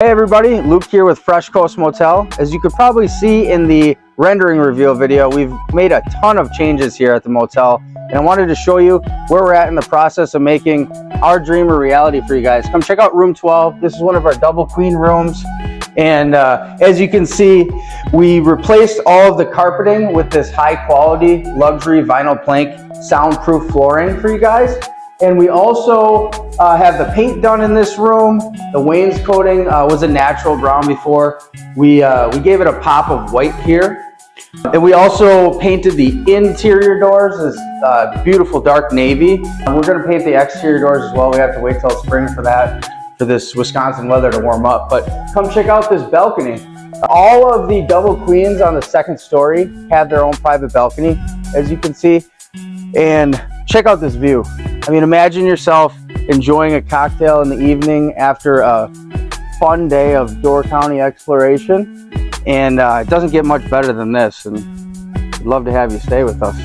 Hey everybody, Luke here with Fresh Coast Motel. As you could probably see in the rendering reveal video, we've made a ton of changes here at the motel, and I wanted to show you where we're at in the process of making our dream a reality for you guys. Come check out room 12. This is one of our double queen rooms, and as you can see, we replaced all of the carpeting with this high quality luxury vinyl plank soundproof flooring for you guys. And we also have the paint done in this room. The wainscoting was a natural brown before. We gave it a pop of white here. And we also painted the interior doors as beautiful dark navy. We're gonna paint the exterior doors as well. We have to wait till spring for that, for this Wisconsin weather to warm up. But come check out this balcony. All of the double queens on the second story have their own private balcony, as you can see. And check out this view. I mean, imagine yourself enjoying a cocktail in the evening after a fun day of Door County exploration. And it doesn't get much better than this. And we'd love to have you stay with us.